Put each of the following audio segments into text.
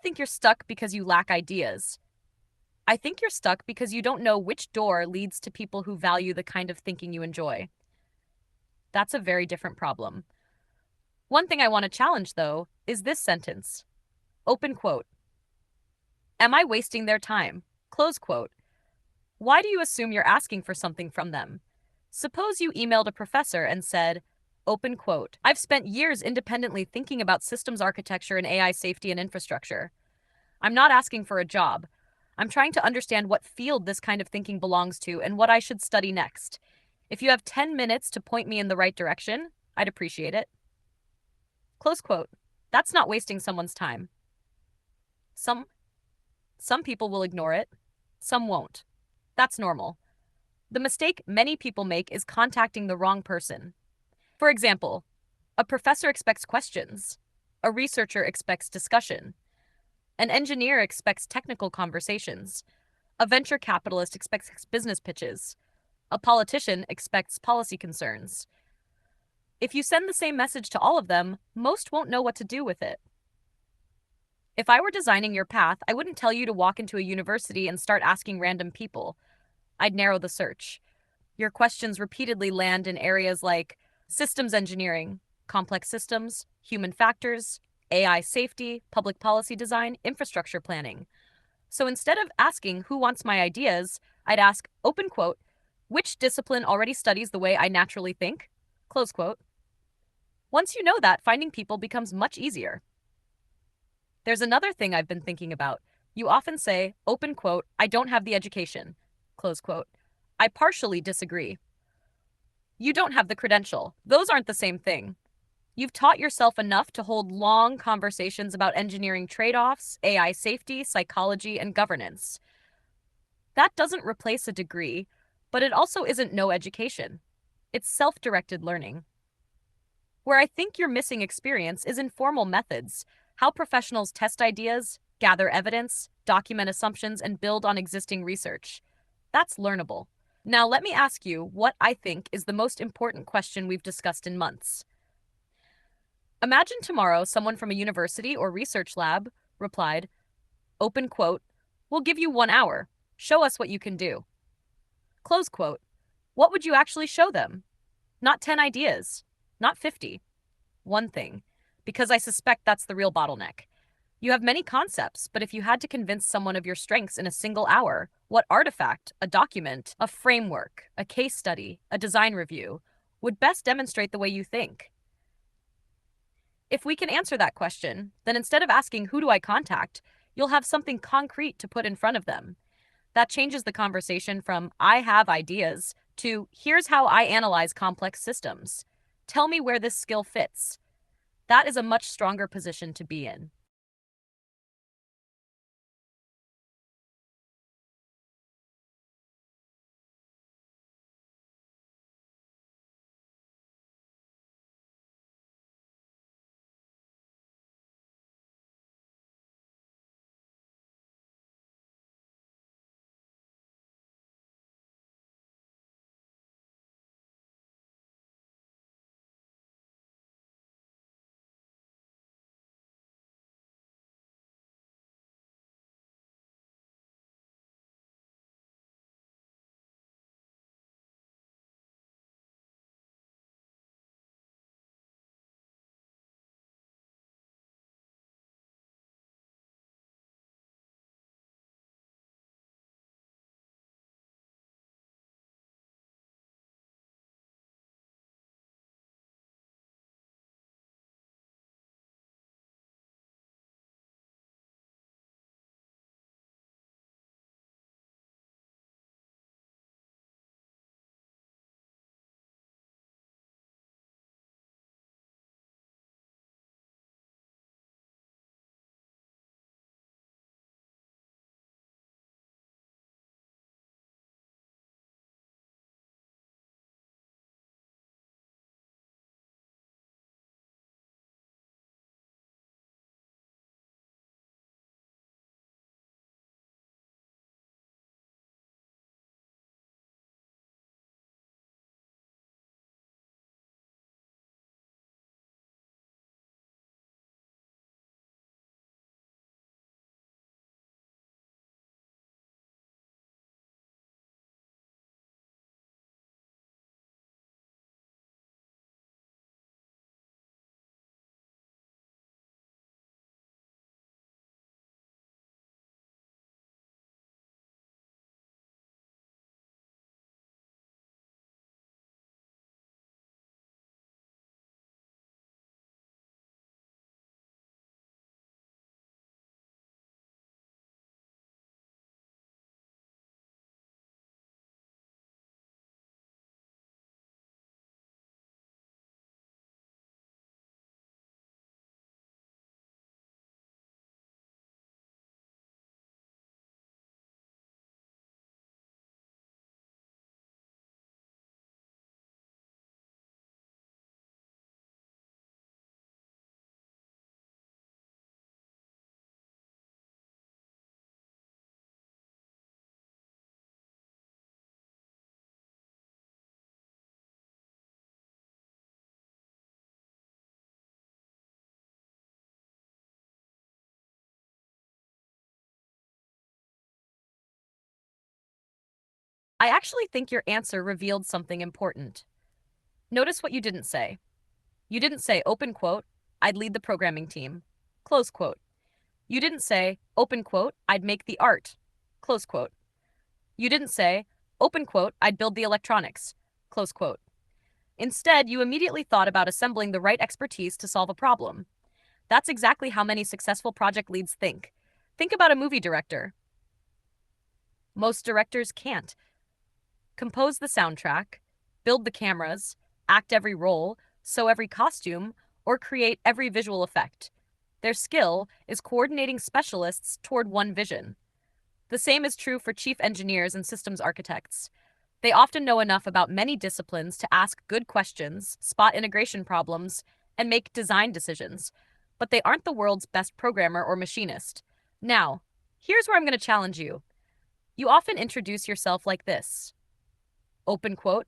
think you're stuck because you lack ideas. I think you're stuck because you don't know which door leads to people who value the kind of thinking you enjoy. That's a very different problem. One thing I want to challenge, though, is this sentence. Open quote. Am I wasting their time? Close quote. Why do you assume you're asking for something from them? Suppose you emailed a professor and said, open quote, I've spent years independently thinking about systems architecture and AI safety and infrastructure. I'm not asking for a job. I'm trying to understand what field this kind of thinking belongs to and what I should study next. If you have 10 minutes to point me in the right direction, I'd appreciate it. Close quote. That's not wasting someone's time. Some some people will ignore it, some won't. That's normal. The mistake many people make is contacting the wrong person. For example, a professor expects questions, a researcher expects discussion, an engineer expects technical conversations, a venture capitalist expects business pitches, a politician expects policy concerns. If you send the same message to all of them, most won't know what to do with it. If I were designing your path, I wouldn't tell you to walk into a university and start asking random people. I'd narrow the search. Your questions repeatedly land in areas like systems engineering, complex systems, human factors, AI safety, public policy design, infrastructure planning. So instead of asking who wants my ideas, I'd ask, open quote, which discipline already studies the way I naturally think? Close quote. Once you know that, finding people becomes much easier. There's another thing I've been thinking about. You often say, open quote, I don't have the education, close quote. I partially disagree. You don't have the credential. Those aren't the same thing. You've taught yourself enough to hold long conversations about engineering trade-offs, AI safety, psychology, and governance. That doesn't replace a degree, but it also isn't no education. It's self-directed learning. Where I think you're missing experience is in formal methods, how professionals test ideas, gather evidence, document assumptions, and build on existing research. That's learnable. Now, let me ask you what I think is the most important question we've discussed in months. Imagine tomorrow someone from a university or research lab replied, open quote, we'll give you 1 hour. Show us what you can do. Close quote. What would you actually show them? Not 10 ideas, not 50. One thing, because I suspect that's the real bottleneck. You have many concepts, but if you had to convince someone of your strengths in a single hour, what artifact, a document, a framework, a case study, a design review would best demonstrate the way you think? If we can answer that question, then instead of asking, who do I contact, you'll have something concrete to put in front of them. That changes the conversation from, I have ideas, to, here's how I analyze complex systems. Tell me where this skill fits. That is a much stronger position to be in. I actually think your answer revealed something important. Notice what you didn't say. You didn't say, open quote, I'd lead the programming team, close quote. You didn't say, open quote, I'd make the art, close quote. You didn't say, open quote, I'd build the electronics, close quote. Instead, you immediately thought about assembling the right expertise to solve a problem. That's exactly how many successful project leads think. Think about a movie director. Most directors can't compose the soundtrack, build the cameras, act every role, sew every costume, or create every visual effect. Their skill is coordinating specialists toward one vision. The same is true for chief engineers and systems architects. They often know enough about many disciplines to ask good questions, spot integration problems, and make design decisions, but they aren't the world's best programmer or machinist. Now, here's where I'm going to challenge you. You often introduce yourself like this. Open quote,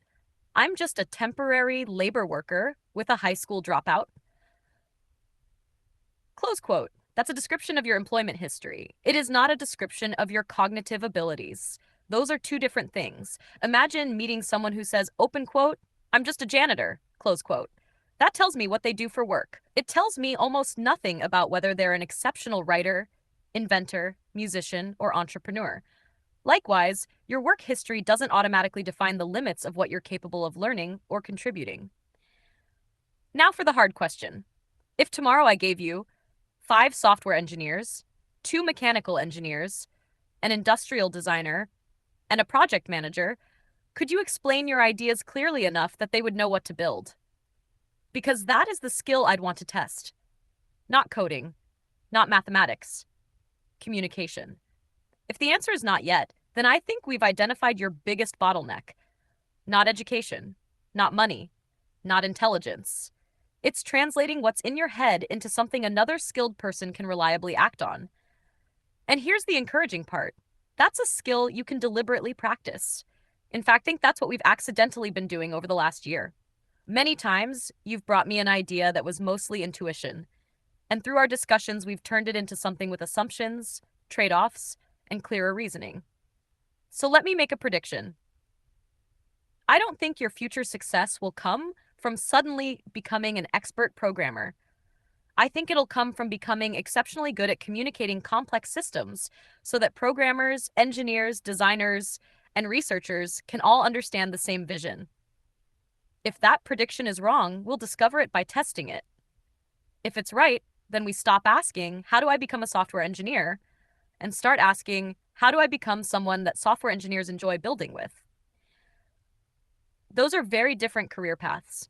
I'm just a temporary labor worker with a high school dropout. Close quote. That's a description of your employment history. It is not a description of your cognitive abilities. Those are two different things. Imagine meeting someone who says, open quote, I'm just a janitor, close quote. That tells me what they do for work. It tells me almost nothing about whether they're an exceptional writer, inventor, musician, or entrepreneur. Likewise, your work history doesn't automatically define the limits of what you're capable of learning or contributing. Now for the hard question. If tomorrow I gave you 5 software engineers, 2 mechanical engineers, an industrial designer, and a project manager, could you explain your ideas clearly enough that they would know what to build? Because that is the skill I'd want to test. Not coding, not mathematics, communication. If the answer is not yet, then I think we've identified your biggest bottleneck. Not education, not money, not intelligence. It's translating what's in your head into something another skilled person can reliably act on. And here's the encouraging part. That's a skill you can deliberately practice. In fact, I think that's what we've accidentally been doing over the last year. Many times, you've brought me an idea that was mostly intuition. And through our discussions, we've turned it into something with assumptions, trade-offs, and clearer reasoning. So let me make a prediction. I don't think your future success will come from suddenly becoming an expert programmer. I think it'll come from becoming exceptionally good at communicating complex systems so that programmers, engineers, designers, and researchers can all understand the same vision. If that prediction is wrong, we'll discover it by testing it. If it's right, then we stop asking, how do I become a software engineer? And start asking, how do I become someone that software engineers enjoy building with? Those are very different career paths.